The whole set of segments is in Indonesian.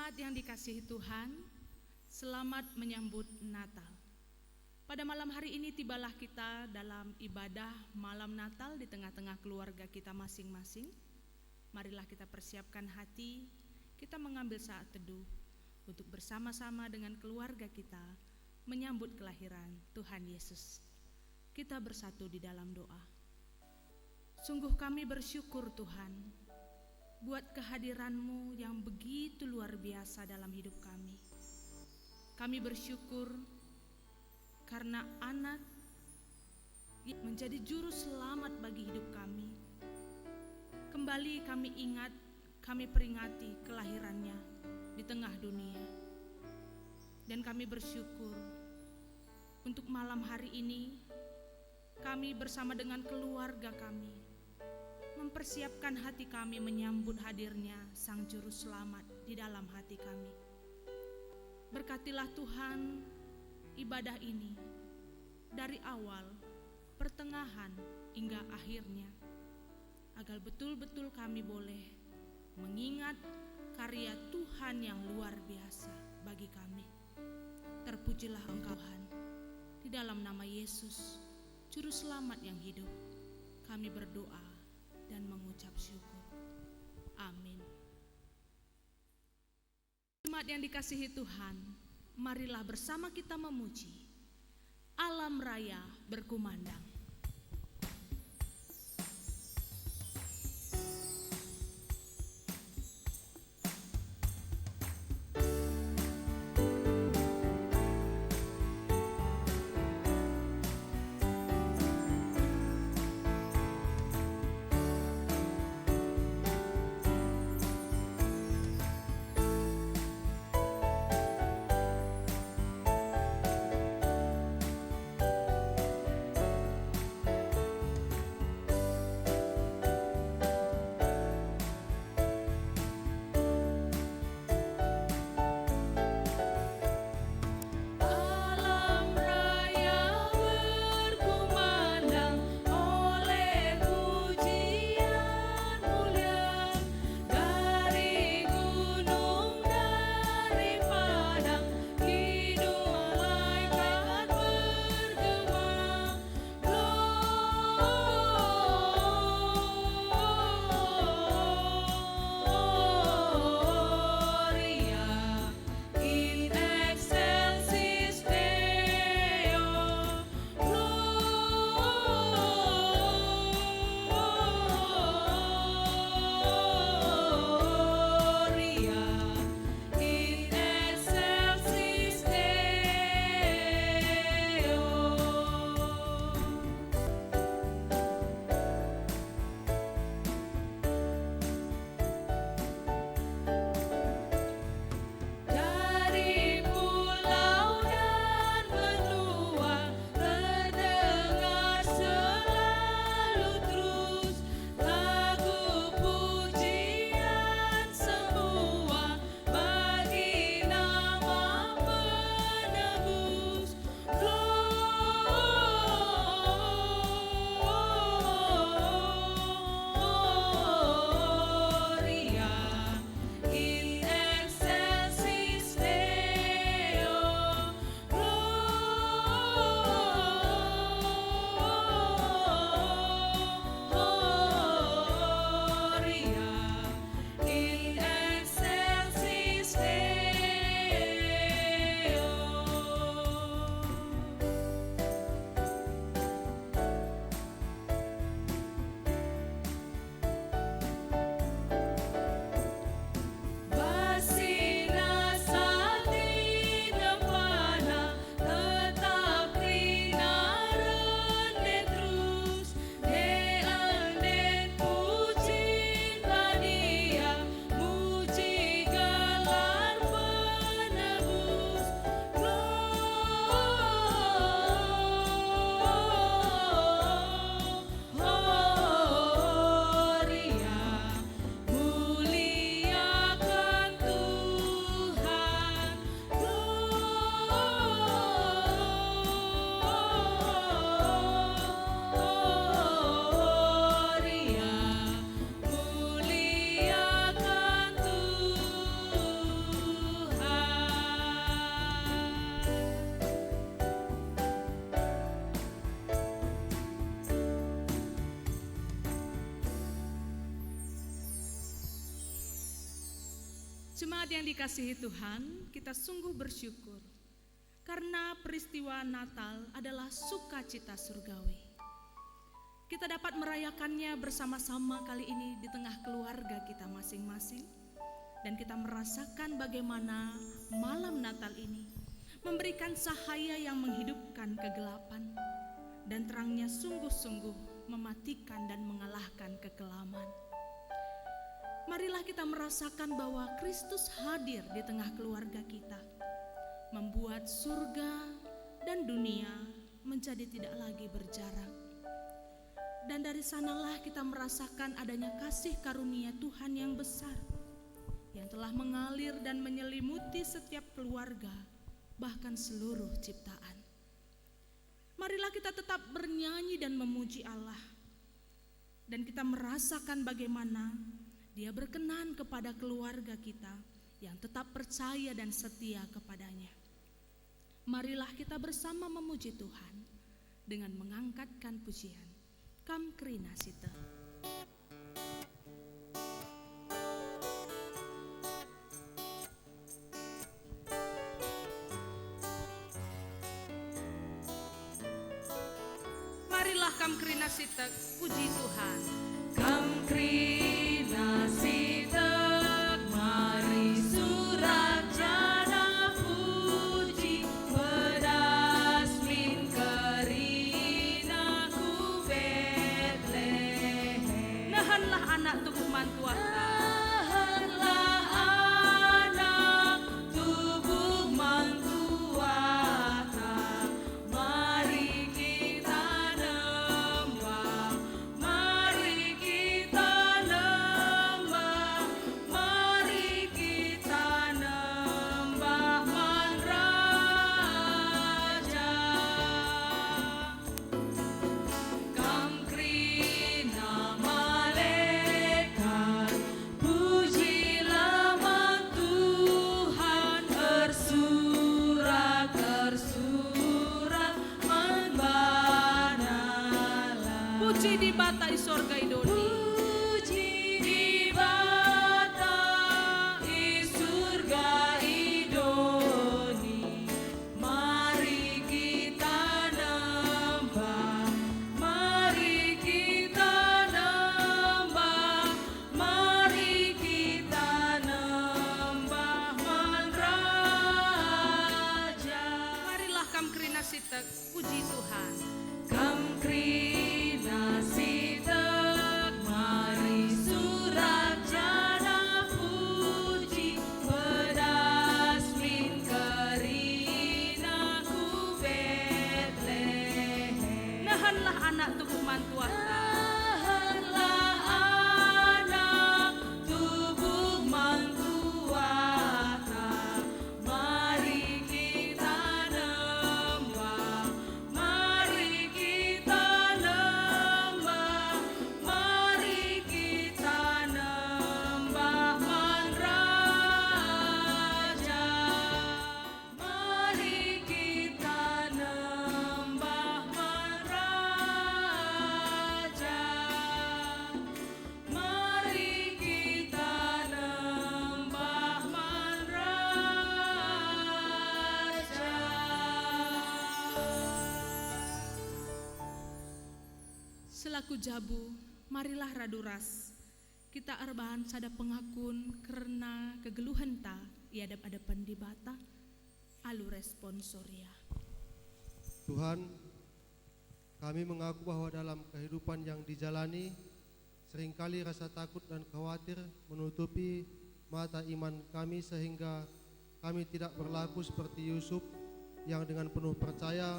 Jemaat yang dikasihi Tuhan, selamat menyambut Natal. Pada malam hari ini tibalah kita dalam ibadah malam Natal di tengah-tengah keluarga kita masing-masing. Marilah kita persiapkan hati, kita mengambil saat teduh untuk bersama-sama dengan keluarga kita menyambut kelahiran Tuhan Yesus. Kita bersatu di dalam doa. Sungguh kami bersyukur Tuhan, buat kehadiran-Mu yang begitu luar biasa dalam hidup kami. Kami bersyukur karena anak yang menjadi juru selamat bagi hidup kami. Kembali kami ingat, kami peringati kelahirannya di tengah dunia. Dan kami bersyukur untuk malam hari ini kami bersama dengan keluarga kami mempersiapkan hati kami menyambut hadirnya Sang Juru Selamat di dalam hati kami. Berkatilah Tuhan ibadah ini dari awal, pertengahan, hingga akhirnya, agar betul-betul kami boleh mengingat karya Tuhan yang luar biasa bagi kami. Terpujilah Engkau Tuhan, di dalam nama Yesus, Juru Selamat yang hidup, kami berdoa dan mengucap syukur. Amin. Jemaat yang dikasihi Tuhan, marilah bersama kita memuji Alam Raya Berkumandang. Jemaat yang dikasihi Tuhan, kita sungguh bersyukur karena peristiwa Natal adalah sukacita surgawi. Kita dapat merayakannya bersama-sama kali ini di tengah keluarga kita masing-masing, dan kita merasakan bagaimana malam Natal ini memberikan cahaya yang menghidupkan kegelapan, dan terangnya sungguh-sungguh mematikan dan mengalahkan kekelaman. Marilah kita merasakan bahwa Kristus hadir di tengah keluarga kita, membuat surga dan dunia menjadi tidak lagi berjarak. Dan dari sanalah kita merasakan adanya kasih karunia Tuhan yang besar, yang telah mengalir dan menyelimuti setiap keluarga, bahkan seluruh ciptaan. Marilah kita tetap bernyanyi dan memuji Allah, dan kita merasakan bagaimana Dia berkenan kepada keluarga kita yang tetap percaya dan setia kepadanya. Marilah kita bersama memuji Tuhan dengan mengangkatkan pujian Kam Krinasita. Marilah Kam Krinasita, puji Tuhan. Kam Krinasita, mari surajana puji, pedas min kerinaku Betlehem. Nahanlah anak tubuh mantuata, nahanlah anak tubuh mantuata, mari kita nembah, mari kita nembah, mari kita nembah Man Raja. Kam Krina malaikat, pujilah Man Tuhan, tersurat Man banalah. Puji di bata i sorga idoni, puji di bata i surga idoni. Mari kita nembah, mari kita nembah, mari kita nembah Man Raja. Marilah Kam Krinasita, puji Tuhan. Kam Krinasita, mari surajana puji, pedas min kerinaku Betlehem. Nahanlah anak tubuh mantuata, nahanlah anak tubuh mantuata, mari kita nembah, mari kita nembah, mari kita nembah Man Raja. Mari kita nembah Man Raja. Mari kita nembah Man Raja. Selaku jabu, marilah raduras kita arbahan sada pengakun karena kegeluhan ta iadap-adapan di bata alu responsoria. Tuhan, kami mengaku bahwa dalam kehidupan yang dijalani seringkali rasa takut dan khawatir menutupi mata iman kami sehingga kami tidak berlaku seperti Yusuf yang dengan penuh percaya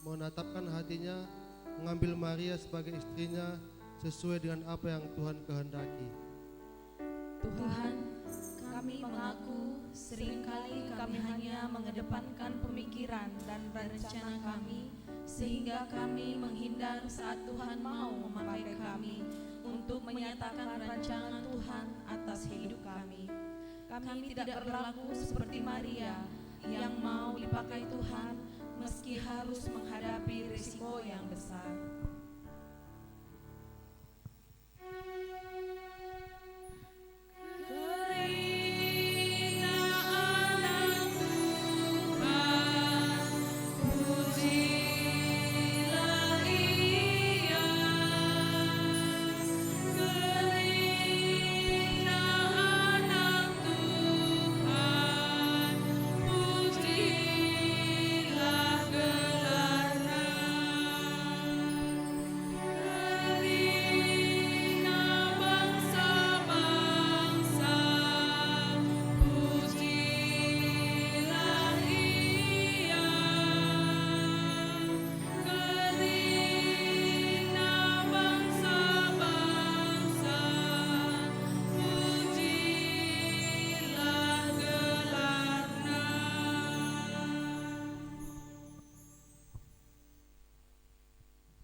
menatapkan hatinya mengambil Maria sebagai istrinya sesuai dengan apa yang Tuhan kehendaki. Tuhan, kami mengaku seringkali kami hanya mengedepankan pemikiran dan rencana kami, sehingga kami menghindar saat Tuhan mau memakai kami untuk menyatakan rancangan Tuhan atas hidup kami. Kami tidak berlaku seperti Maria yang mau dipakai Tuhan meski harus menghadapi risiko yang besar. Keringat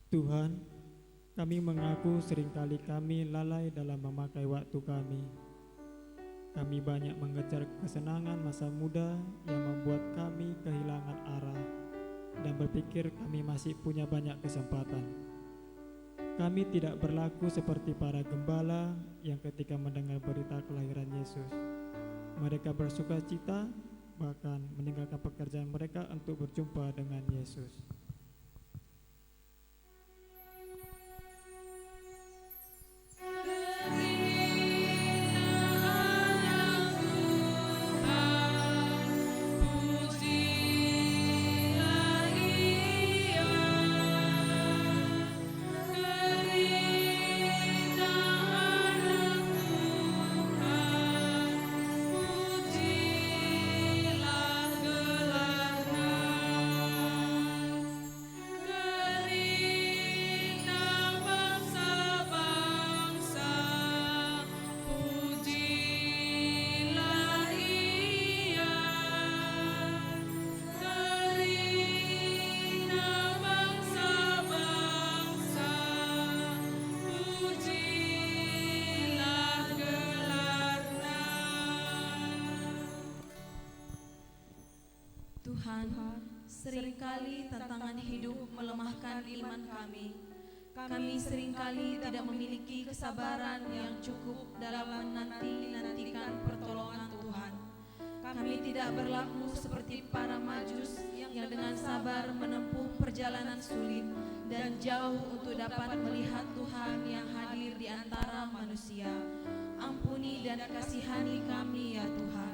Tuhan, kami mengaku seringkali kami lalai dalam memakai waktu kami. Kami banyak mengejar kesenangan masa muda yang membuat kami kehilangan arah dan berpikir kami masih punya banyak kesempatan. Kami tidak berlaku seperti para gembala yang ketika mendengar berita kelahiran Yesus, mereka bersuka cita, bahkan meninggalkan pekerjaan mereka untuk berjumpa dengan Yesus. Tuhan, seringkali tantangan hidup melemahkan iman kami. Kami seringkali tidak memiliki kesabaran yang cukup dalam menanti-nantikan pertolongan Tuhan. Kami tidak berlaku seperti para majus yang dengan sabar menempuh perjalanan sulit dan jauh untuk dapat melihat Tuhan yang hadir di antara manusia. Ampuni dan kasihani kami ya Tuhan.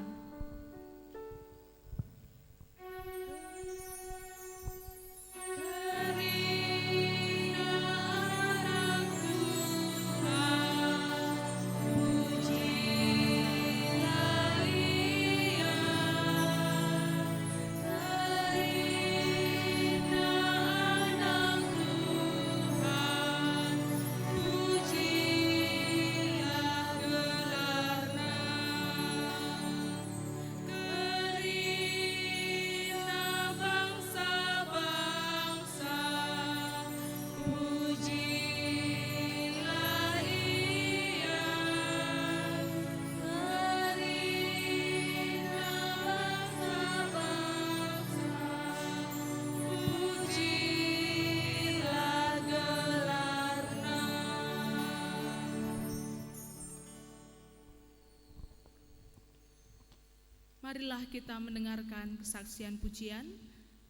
Marilah kita mendengarkan kesaksian pujian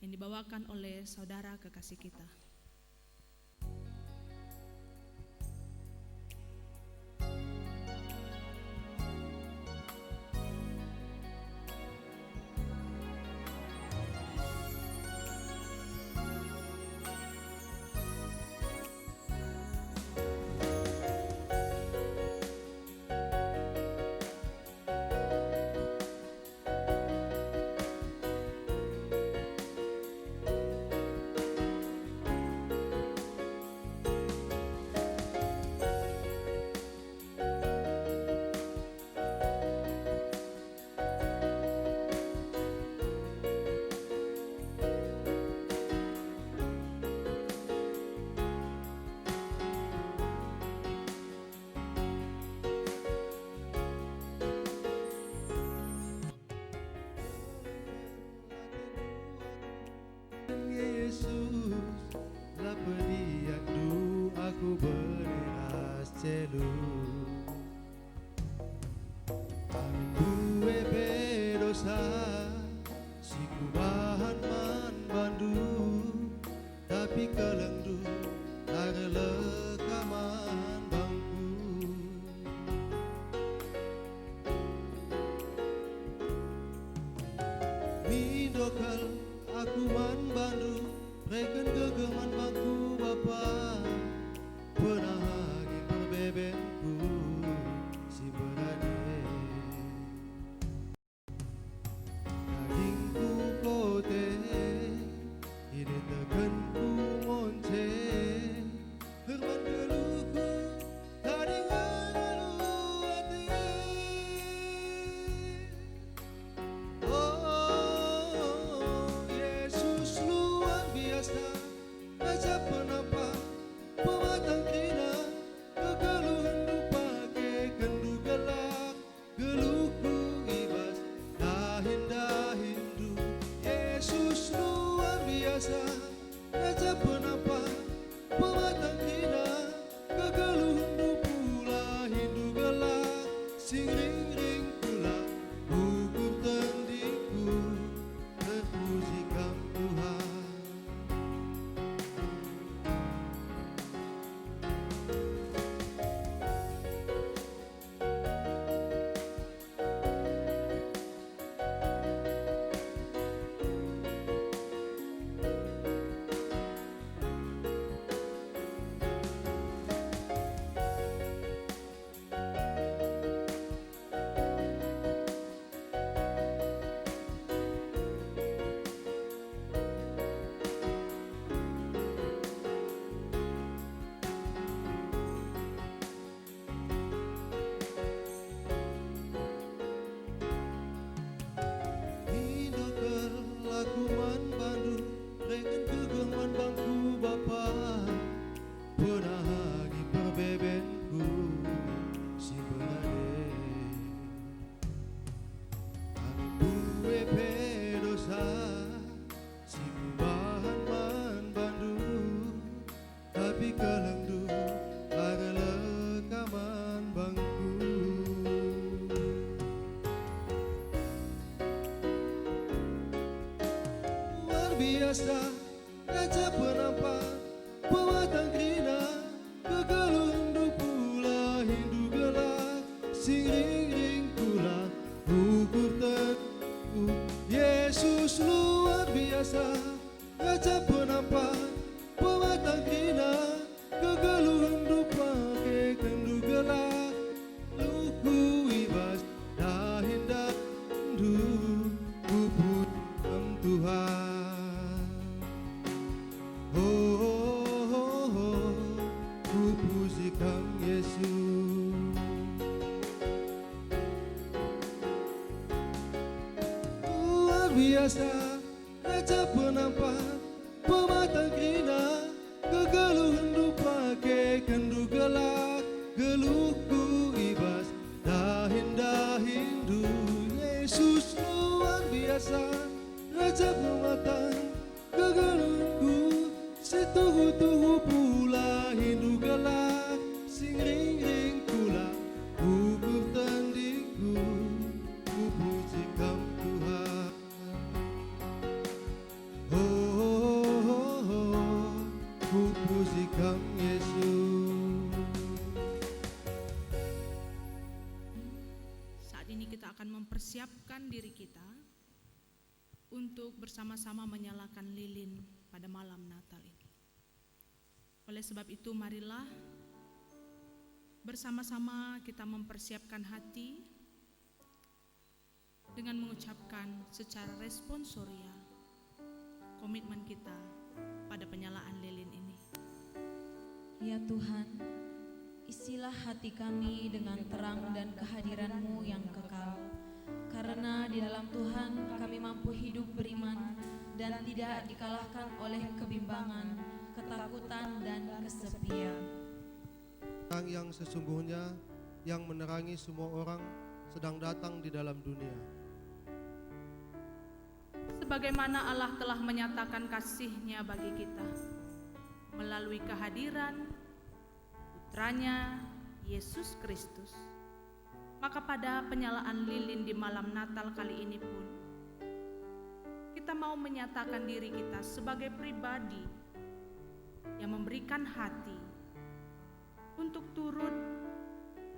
yang dibawakan oleh saudara kekasih kita. Yesus, la pediatu aku beras celu. Aku bedosa, si kubahan man bandu, tapi kelengdu lara lekaman bangku. Mindokal aku man bandu, reken gegeman bangku bapa, pernah lagi berbebenku si berani. Dagingku kote, ini tegenku monce, herman geluku, tadi ngalalu hati. Oh, Yesus luar biasa, aja penampak biasa, Raja penampan, pematang krina, kegeluh hindu pula, hindu gelap, sing ring ring pula, ukur teguh. Yesus luar biasa, Raja penampan, pematang krina, kegeluh hindu pakai kendu gelap, luku ibas, dahin dandu, kuput Tuhan. Oh, oh, oh, oh, ku pujikan Yesus. Luar biasa, Raja penampan, pematang krina, kegeluh hendu pakai kendu gelak, geluhku ibas, dahin dahindu. Yesus luar biasa, Raja pematang, kegeluhku, setuhu-tuhu pula hindu gelak, sing ring ring pula, ukur tandingku, ku pujikan Tuhan. Oh, oh, oh, oh, ku pujikan Yesus. Saat ini kita akan mempersiapkan diri kita untuk bersama-sama menyalakan lilin pada malam Natal ini. Oleh sebab itu, marilah bersama-sama kita mempersiapkan hati dengan mengucapkan secara responsoria komitmen kita pada penyalaan lilin ini. Ya Tuhan, isilah hati kami dengan terang dan kehadiran-Mu yang kekal. Karena di dalam Tuhan kami mampu hidup beriman dan tidak dikalahkan oleh kebimbangan, ketakutan, dan kesepian. Terang yang sesungguhnya yang menerangi semua orang sedang datang di dalam dunia. Sebagaimana Allah telah menyatakan kasih-Nya bagi kita melalui kehadiran Putranya Yesus Kristus, maka pada penyalaan lilin di malam Natal kali ini pun kita mau menyatakan diri kita sebagai pribadi yang memberikan hati untuk turut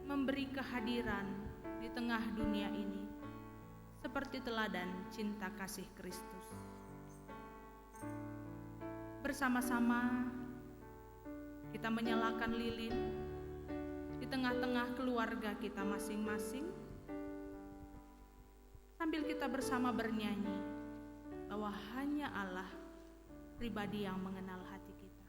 memberi kehadiran di tengah dunia ini seperti teladan cinta kasih Kristus. Bersama-sama kita menyalakan lilin di tengah-tengah keluarga kita masing-masing, sambil kita bersama bernyanyi bahwa hanya Allah pribadi yang mengenal hati kita.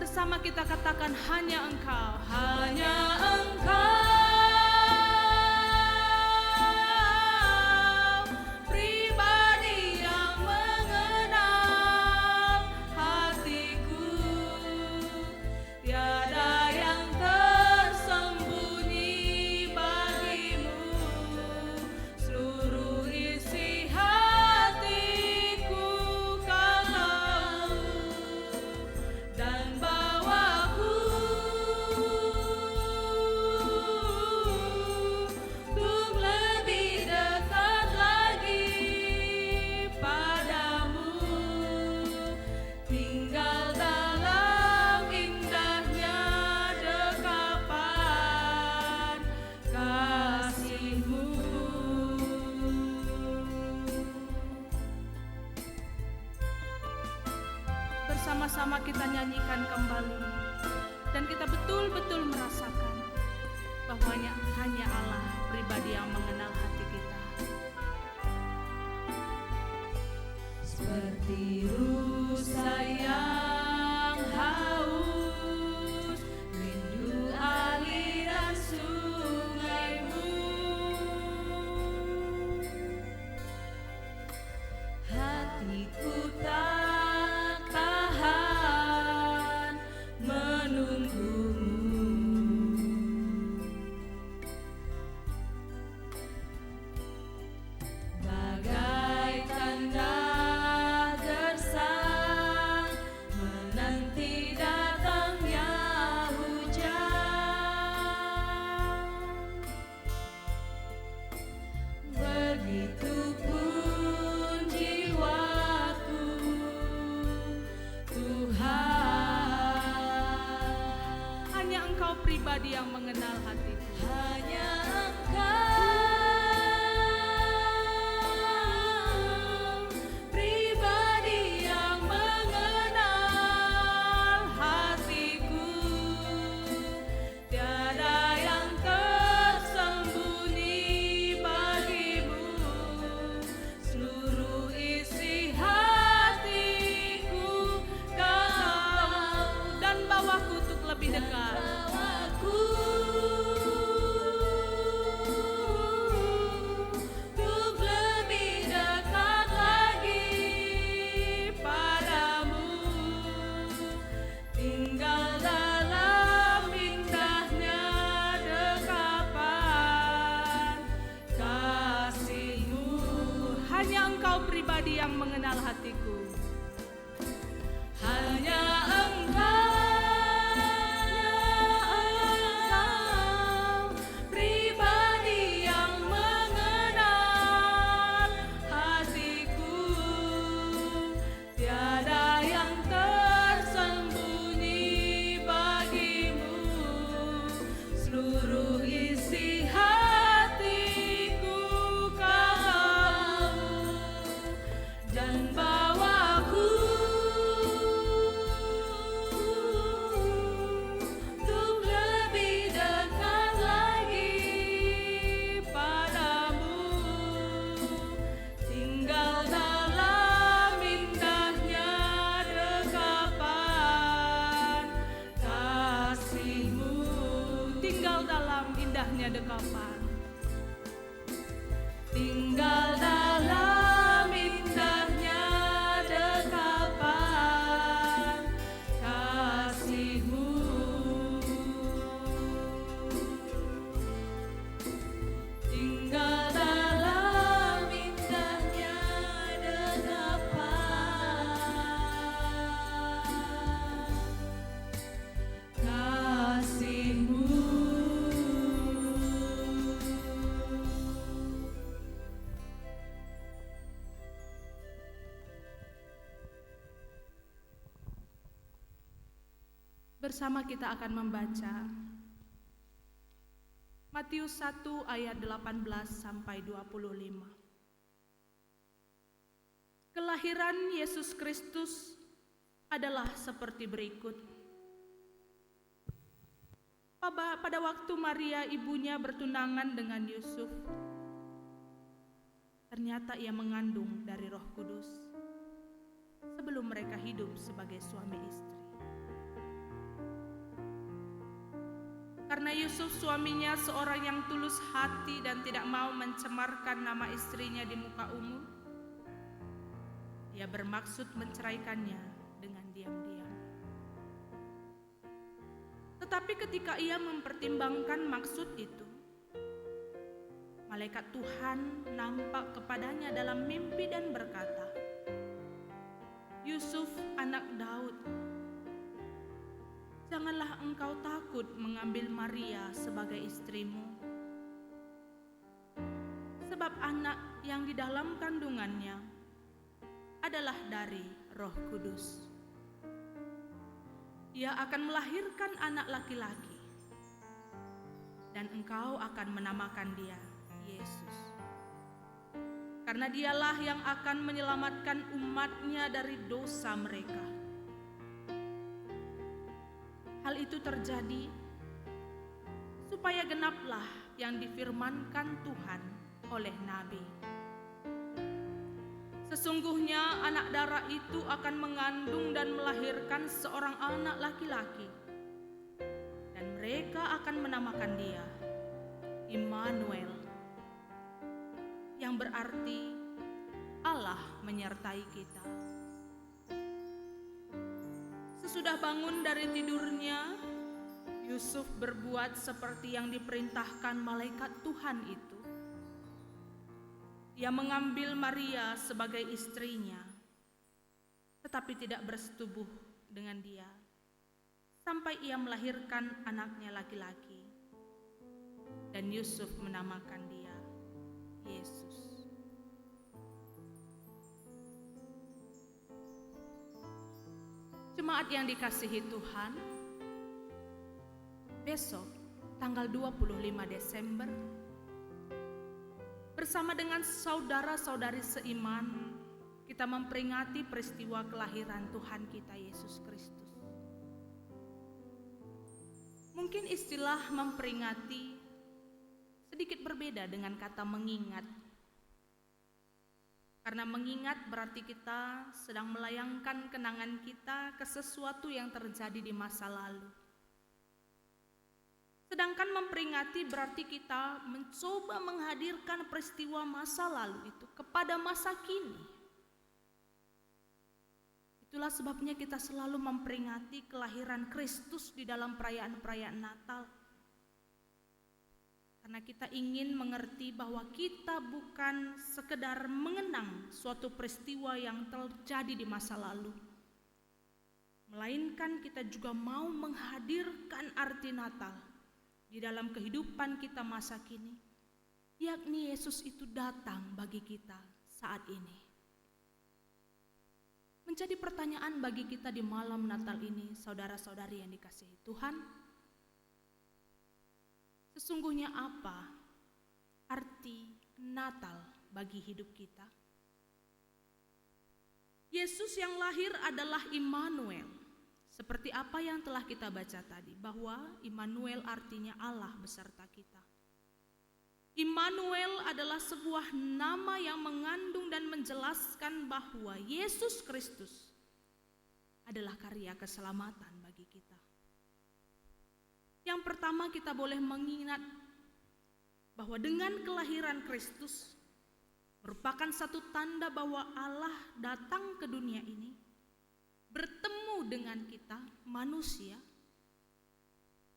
Bersama kita katakan hanya Engkau, hanya Engkau. Bersama-sama kita nyanyikan kembali dan kita betul-betul merasakan bahwa hanya Allah pribadi yang mengenal hati kita. Seperti rusa yang haus, rindu aliran sungaimu, hatiku tak tahan menunggumu. Bagai tanda gersang menanti datangnya hujan, begitupun jiwaku, Tuhan. Hanya Engkau pribadi yang mengenal hatiku. Hanya Engkau pribadi yang mengenal hatiku, tiada yang tersembunyi bagimu, seluruh isi hatiku Kau tahu, Dan bawaku untuk lebih dekat. bawaku untuk lebih dekat lagi padamu, tinggal dalam indahnya dekapan kasih-Mu. Hanya Engkau pribadi yang mengenal hatiku. Hanya Engkau pribadi yang mengenal hatiku, tiada yang tersembunyi bagimu, seluruh isi hatiku Kau tahu, dan bawaku untuk lebih dekat lagi padamu, tinggal dalam indahnya dekapan kasih-Mu. Tinggal dalam indahnya dekapan. Tinggal dalam indahnya dekapan kasih-Mu. Tinggal dalam indahnya dekapan kasih-Mu. Bersama kita akan membaca Matius 1 ayat 18 sampai 25. Kelahiran Yesus Kristus adalah seperti berikut. Pada waktu Maria ibunya bertunangan dengan Yusuf, ternyata ia mengandung dari Roh Kudus sebelum mereka hidup sebagai suami istri. Karena Yusuf suaminya seorang yang tulus hati dan tidak mau mencemarkan nama istrinya di muka umum, ia bermaksud menceraikannya dengan diam-diam. Tetapi ketika ia mempertimbangkan maksud itu, malaikat Tuhan nampak kepadanya dalam mimpi dan berkata, "Yusuf, anak Daud, janganlah engkau takut mengambil Maria sebagai istrimu, sebab anak yang di dalam kandungannya adalah dari Roh Kudus. Ia akan melahirkan anak laki-laki, dan engkau akan menamakan dia Yesus, karena dialah yang akan menyelamatkan umatnya dari dosa mereka." Hal itu terjadi supaya genaplah yang difirmankan Tuhan oleh Nabi. Sesungguhnya anak darah itu akan mengandung dan melahirkan seorang anak laki-laki, dan mereka akan menamakan dia Immanuel, yang berarti Allah menyertai kita. Sesudah bangun dari tidurnya, Yusuf berbuat seperti yang diperintahkan malaikat Tuhan itu. Ia mengambil Maria sebagai istrinya, tetapi tidak bersetubuh dengan dia sampai ia melahirkan anaknya laki-laki, dan Yusuf menamakan dia Yesus. Jemaat yang dikasihi Tuhan, besok tanggal 25 Desember bersama dengan saudara-saudari seiman kita memperingati peristiwa kelahiran Tuhan kita Yesus Kristus. Mungkin istilah memperingati sedikit berbeda dengan kata mengingat. Karena mengingat berarti kita sedang melayangkan kenangan kita ke sesuatu yang terjadi di masa lalu. Sedangkan memperingati berarti kita mencoba menghadirkan peristiwa masa lalu itu kepada masa kini. Itulah sebabnya kita selalu memperingati kelahiran Kristus di dalam perayaan-perayaan Natal. Karena kita ingin mengerti bahwa kita bukan sekedar mengenang suatu peristiwa yang terjadi di masa lalu, melainkan kita juga mau menghadirkan arti Natal di dalam kehidupan kita masa kini, yakni Yesus itu datang bagi kita saat ini. Menjadi pertanyaan bagi kita di malam Natal ini, saudara-saudari yang dikasihi Tuhan, sesungguhnya apa arti Natal bagi hidup kita? Yesus yang lahir adalah Immanuel. Seperti apa yang telah kita baca tadi, bahwa Immanuel artinya Allah beserta kita. Immanuel adalah sebuah nama yang mengandung dan menjelaskan bahwa Yesus Kristus adalah karya keselamatan bagi kita. Yang pertama, kita boleh mengingat bahwa dengan kelahiran Kristus merupakan satu tanda bahwa Allah datang ke dunia ini, bertemu dengan kita manusia,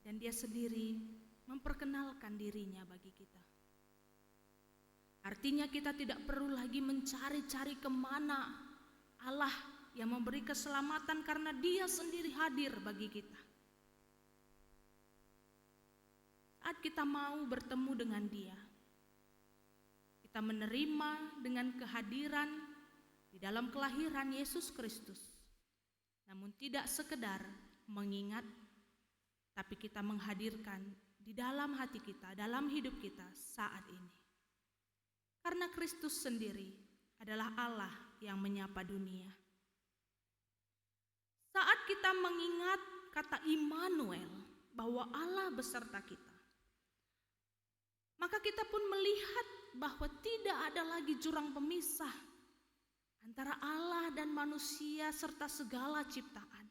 dan dia sendiri memperkenalkan dirinya bagi kita. Artinya kita tidak perlu lagi mencari-cari kemana Allah yang memberi keselamatan, karena dia sendiri hadir bagi kita. Saat kita mau bertemu dengan dia, kita menerima dengan kehadiran di dalam kelahiran Yesus Kristus. Namun tidak sekedar mengingat, tapi kita menghadirkan di dalam hati kita, dalam hidup kita saat ini. Karena Kristus sendiri adalah Allah yang menyapa dunia. Saat kita mengingat kata Immanuel, bahwa Allah beserta kita, maka kita pun melihat bahwa tidak ada lagi jurang pemisah antara Allah dan manusia serta segala ciptaan.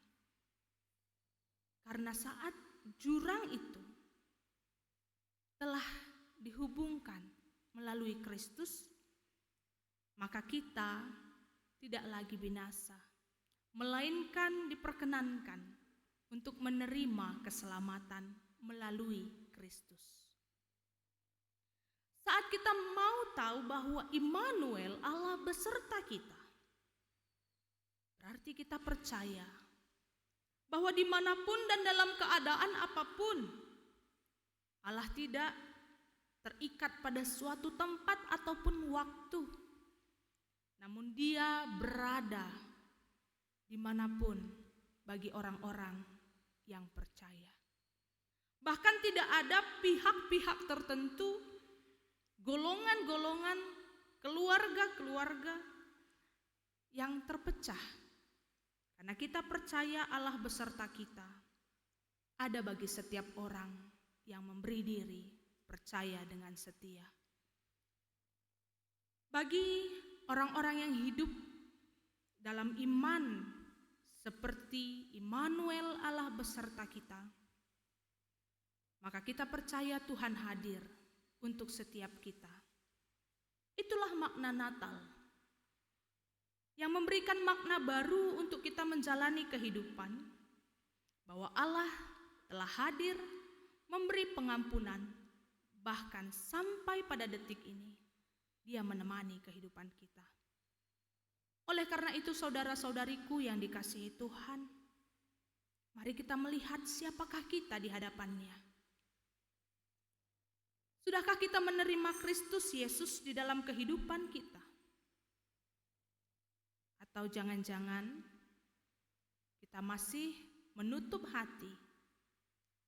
Karena saat jurang itu telah dihubungkan melalui Kristus, maka kita tidak lagi binasa, melainkan diperkenankan untuk menerima keselamatan melalui Kristus. Saat kita mau tahu bahwa Immanuel, Allah beserta kita, berarti kita percaya bahwa dimanapun dan dalam keadaan apapun, Allah tidak terikat pada suatu tempat ataupun waktu, namun Dia berada dimanapun bagi orang-orang yang percaya. Bahkan tidak ada pihak-pihak tertentu, golongan-golongan, keluarga-keluarga yang terpecah. Karena kita percaya Allah beserta kita, ada bagi setiap orang yang memberi diri percaya dengan setia. Bagi orang-orang yang hidup dalam iman seperti Immanuel, Allah beserta kita, maka kita percaya Tuhan hadir untuk setiap kita. Itulah makna Natal, yang memberikan makna baru untuk kita menjalani kehidupan, bahwa Allah telah hadir memberi pengampunan, bahkan sampai pada detik ini Dia menemani kehidupan kita. Oleh karena itu, saudara-saudariku yang dikasihi Tuhan, mari kita melihat siapakah kita di hadapan-Nya. Sudahkah kita menerima Kristus Yesus di dalam kehidupan kita? Atau jangan-jangan kita masih menutup hati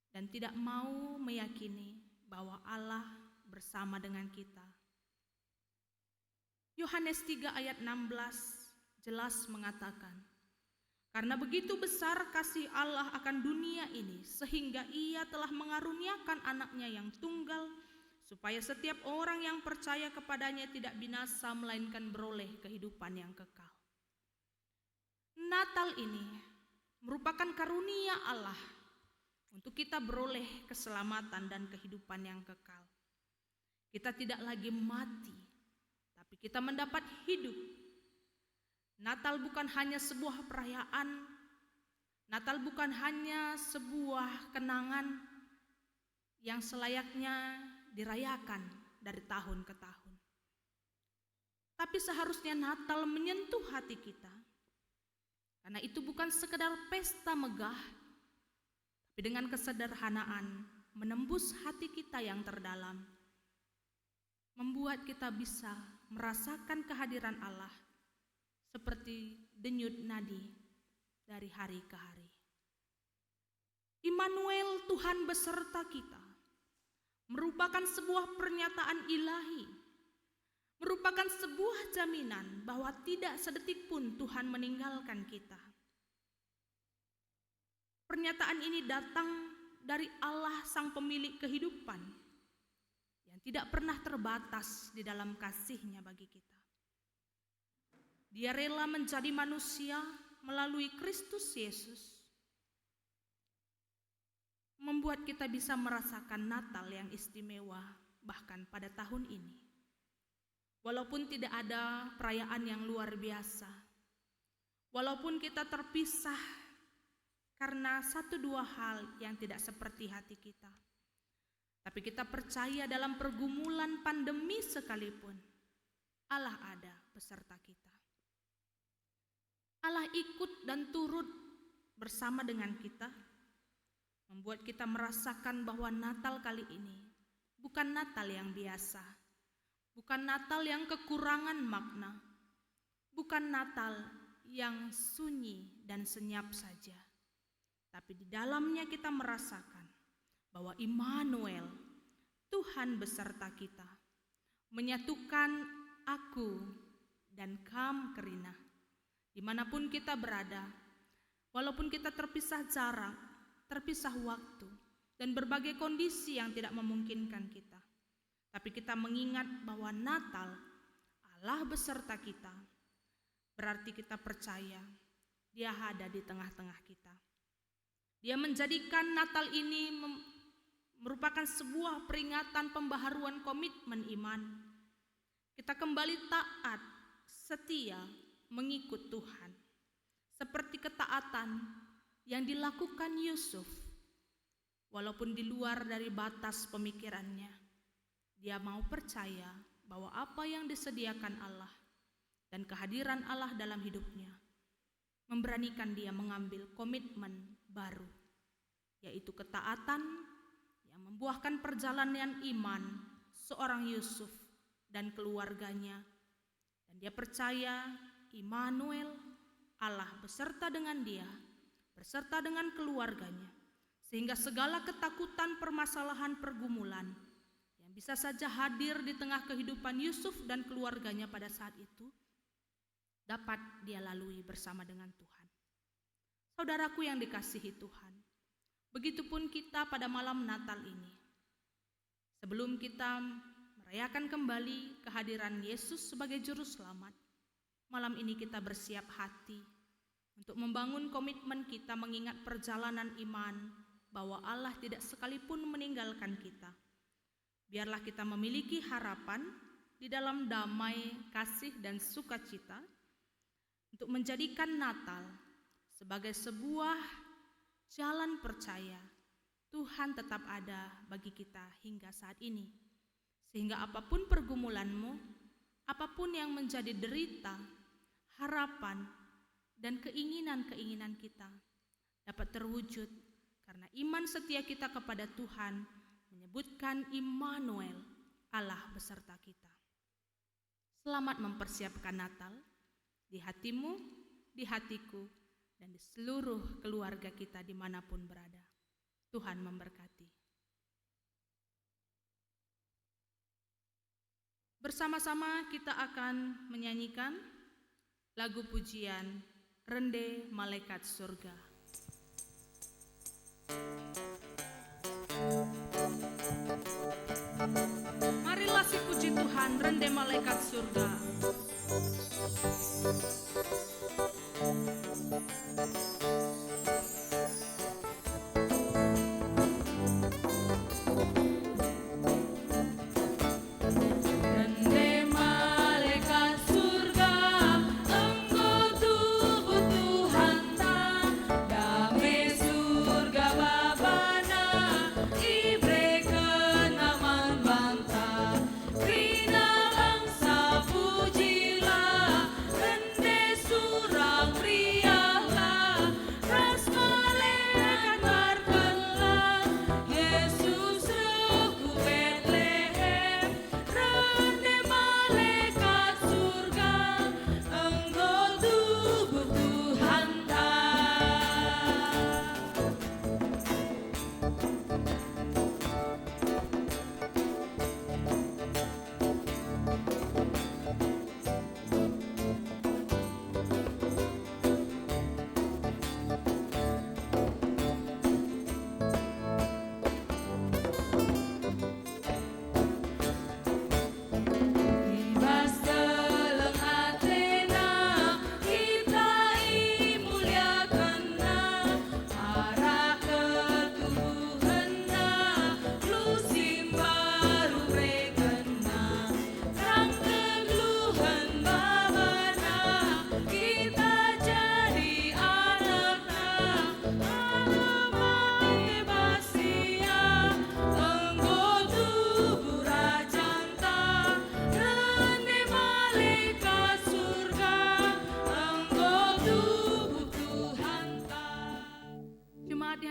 dan tidak mau meyakini bahwa Allah bersama dengan kita? Yohanes 3 ayat 16 jelas mengatakan, karena begitu besar kasih Allah akan dunia ini, sehingga Ia telah mengaruniakan anaknya yang tunggal, supaya setiap orang yang percaya kepadanya tidak binasa, melainkan beroleh kehidupan yang kekal. Natal ini merupakan karunia Allah untuk kita beroleh keselamatan dan kehidupan yang kekal. Kita tidak lagi mati, tapi kita mendapat hidup. Natal bukan hanya sebuah perayaan, Natal bukan hanya sebuah kenangan yang selayaknya dirayakan dari tahun ke tahun. Tapi seharusnya Natal menyentuh hati kita, karena itu bukan sekedar pesta megah, tapi dengan kesederhanaan menembus hati kita yang terdalam, membuat kita bisa merasakan kehadiran Allah seperti denyut nadi dari hari ke hari. Immanuel, Tuhan beserta kita, merupakan sebuah pernyataan ilahi, merupakan sebuah jaminan bahwa tidak sedetik pun Tuhan meninggalkan kita. Pernyataan ini datang dari Allah sang pemilik kehidupan yang tidak pernah terbatas di dalam kasih-Nya bagi kita. Dia rela menjadi manusia melalui Kristus Yesus, membuat kita bisa merasakan Natal yang istimewa bahkan pada tahun ini. Walaupun tidak ada perayaan yang luar biasa, walaupun kita terpisah karena satu dua hal yang tidak seperti hati kita, tapi kita percaya dalam pergumulan pandemi sekalipun, Allah ada beserta kita. Allah ikut dan turut bersama dengan kita, membuat kita merasakan bahwa Natal kali ini bukan Natal yang biasa, bukan Natal yang kekurangan makna, bukan Natal yang sunyi dan senyap saja, tapi di dalamnya kita merasakan bahwa Immanuel, Tuhan beserta kita, menyatukan aku dan kamu Kerina, dimanapun kita berada, walaupun kita terpisah jarak, terpisah waktu, dan berbagai kondisi yang tidak memungkinkan kita. Tapi kita mengingat bahwa Natal, Allah beserta kita, berarti kita percaya Dia ada di tengah-tengah kita. Dia menjadikan Natal ini merupakan sebuah peringatan pembaharuan komitmen iman. Kita kembali taat, setia, mengikut Tuhan. Seperti ketaatan yang dilakukan Yusuf. Walaupun di luar dari batas pemikirannya, dia mau percaya bahwa apa yang disediakan Allah dan kehadiran Allah dalam hidupnya memberanikan dia mengambil komitmen baru, yaitu ketaatan yang membuahkan perjalanan iman seorang Yusuf dan keluarganya. Dan dia percaya Immanuel, Allah beserta dengan dia, beserta dengan keluarganya, sehingga segala ketakutan, permasalahan, pergumulan yang bisa saja hadir di tengah kehidupan Yusuf dan keluarganya pada saat itu dapat dia lalui bersama dengan Tuhan. Saudaraku yang dikasihi Tuhan, begitupun kita pada malam Natal ini. Sebelum kita merayakan kembali kehadiran Yesus sebagai juru selamat, malam ini kita bersiap hati untuk membangun komitmen kita mengingat perjalanan iman bahwa Allah tidak sekalipun meninggalkan kita. Biarlah kita memiliki harapan di dalam damai, kasih, dan sukacita untuk menjadikan Natal sebagai sebuah jalan percaya Tuhan tetap ada bagi kita hingga saat ini. Sehingga apapun pergumulanmu, apapun yang menjadi derita, harapan, dan keinginan-keinginan kita dapat terwujud karena iman setia kita kepada Tuhan menyebutkan Immanuel, Allah beserta kita. Selamat mempersiapkan Natal di hatimu, di hatiku, dan di seluruh keluarga kita dimanapun berada. Tuhan memberkati. Bersama-sama kita akan menyanyikan lagu pujian Rende Malaikat Surga. Marilah si puji Tuhan, Rende Malaikat Surga.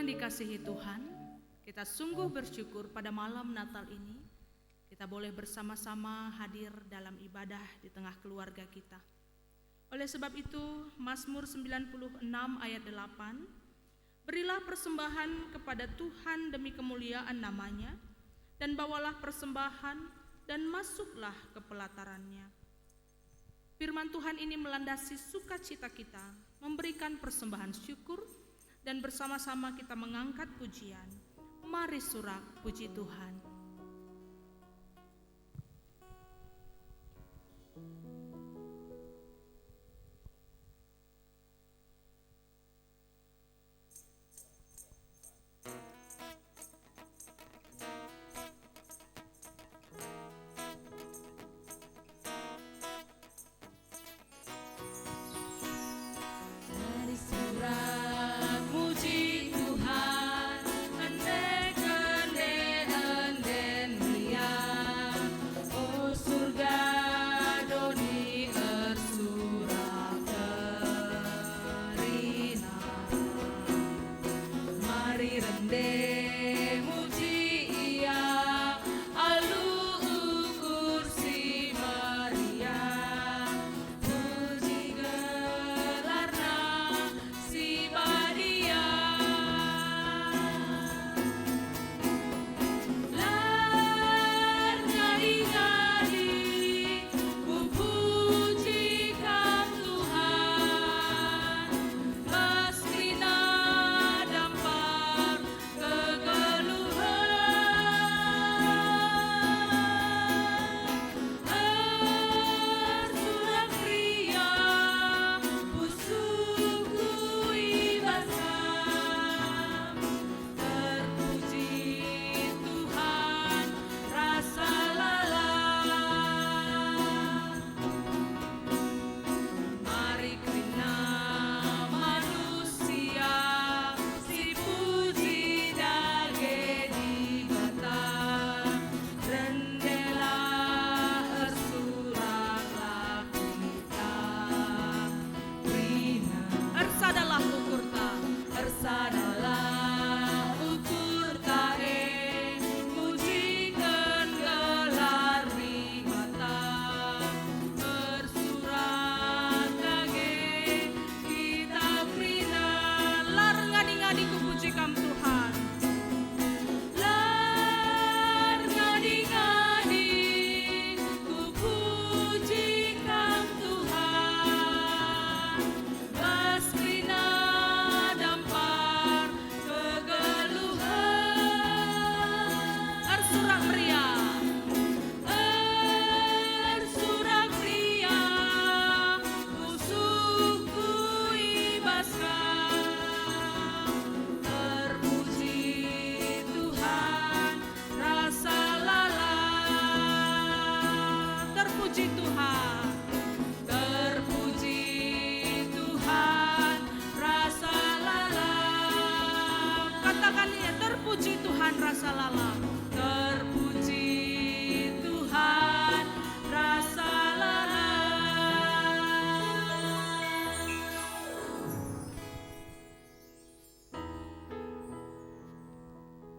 Dikasihi Tuhan, kita sungguh bersyukur pada malam Natal ini kita boleh bersama-sama hadir dalam ibadah di tengah keluarga kita. Oleh sebab itu, Mazmur 96 ayat 8, berilah persembahan kepada Tuhan demi kemuliaan namanya, dan bawalah persembahan dan masuklah ke pelatarannya. Firman Tuhan ini melandasi sukacita kita, memberikan persembahan syukur, dan bersama-sama kita mengangkat pujian. Mari sorak puji Tuhan. Tuhan rasalah, terpuji Tuhan rasalah.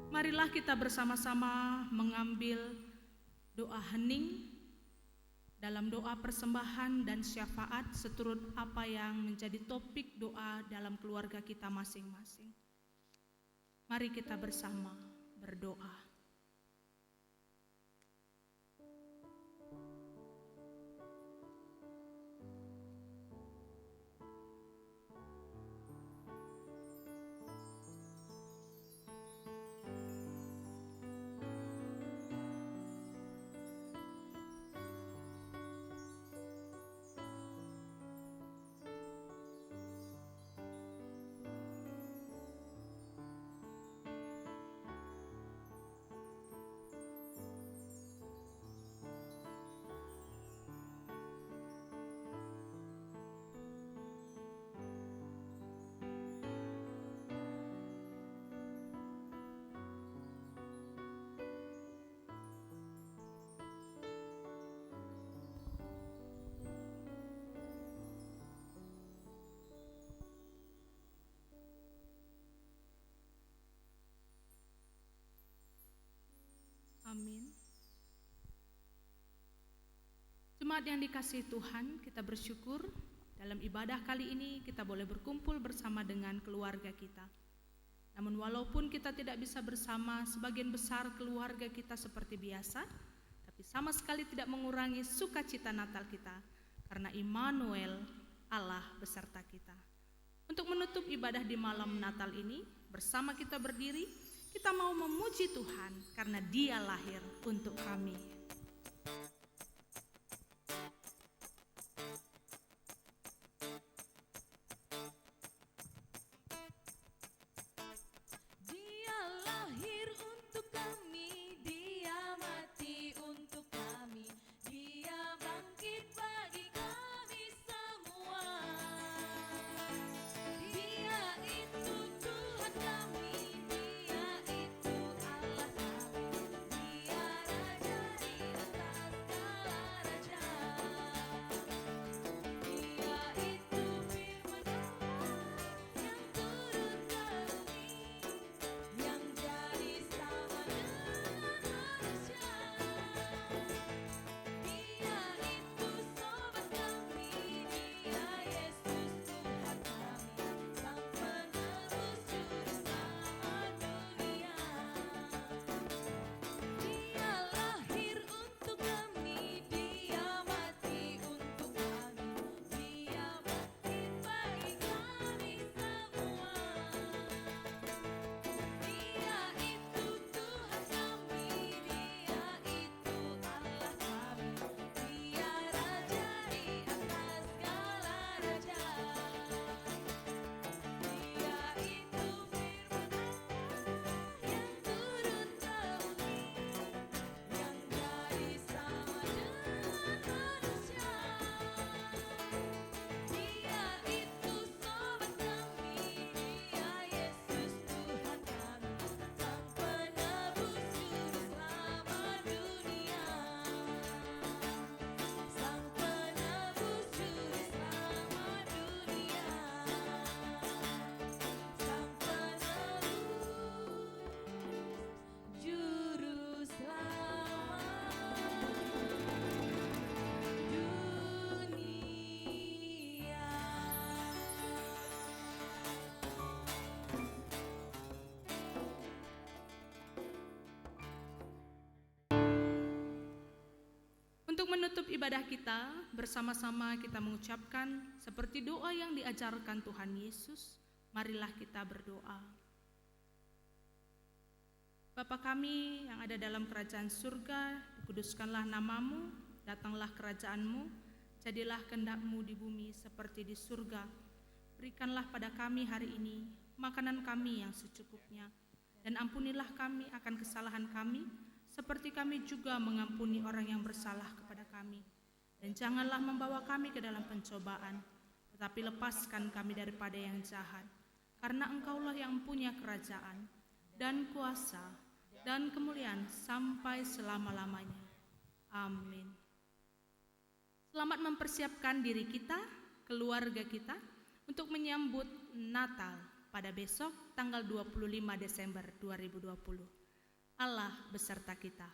Marilah kita bersama-sama mengambil doa hening dalam doa persembahan dan syafaat seturut apa yang menjadi topik doa dalam keluarga kita masing-masing. Mari kita bersama berdoa. Amin. Jemaat yang dikasihi Tuhan, kita bersyukur dalam ibadah kali ini kita boleh berkumpul bersama dengan keluarga kita. Namun walaupun kita tidak bisa bersama sebagian besar keluarga kita seperti biasa, tapi sama sekali tidak mengurangi sukacita Natal kita, karena Immanuel, Allah beserta kita. Untuk menutup ibadah di malam Natal ini, bersama kita berdiri, kita mau memuji Tuhan karena Dia lahir untuk kami. Dia lahir untuk kami, Dia mati untuk kami, Dia bangkit bagi kami semua. Dia itu Tuhan kami, Dia itu Allah kami, Dia Raja di atas segala raja. Dia itu firman Allah yang turun ke bumi, yang jadi sama dengan manusia. Dia itu sobat kami, Dia Yesus Tuhan kami, Sang Penebus Juru Selamat dunia. Dia lahir untuk kami, Dia mati untuk kami, Dia bangkit bagi kami semua. Dia itu Tuhan kami, Dia itu Allah kami, Dia Raja di atas segala raja. Dia itu firman Allah yang turun ke bumi, yang jadi sama dengan manusia. Dia itu sobat kami, Dia Yesus Tuhan kami, Sang Penebus Juru Selamat dunia. Sang Penebus Juru Selamat dunia. Sang Penebus Juru Selamat dunia. Untuk menutup ibadah kita, bersama-sama kita mengucapkan seperti doa yang diajarkan Tuhan Yesus. Marilah kita berdoa. Bapa kami yang ada dalam kerajaan surga, dikuduskanlah namamu, datanglah kerajaanmu, jadilah kehendak-Mu di bumi seperti di surga. Berikanlah pada kami hari ini makanan kami yang secukupnya, dan ampunilah kami akan kesalahan kami, seperti kami juga mengampuni orang yang bersalah kepada kami. Dan janganlah membawa kami ke dalam pencobaan, tetapi lepaskan kami daripada yang jahat. Karena Engkaulah yang punya kerajaan, dan kuasa, dan kemuliaan sampai selama-lamanya. Amin. Selamat mempersiapkan diri kita, keluarga kita, untuk menyambut Natal pada besok tanggal 25 Desember 2020. Allah beserta kita.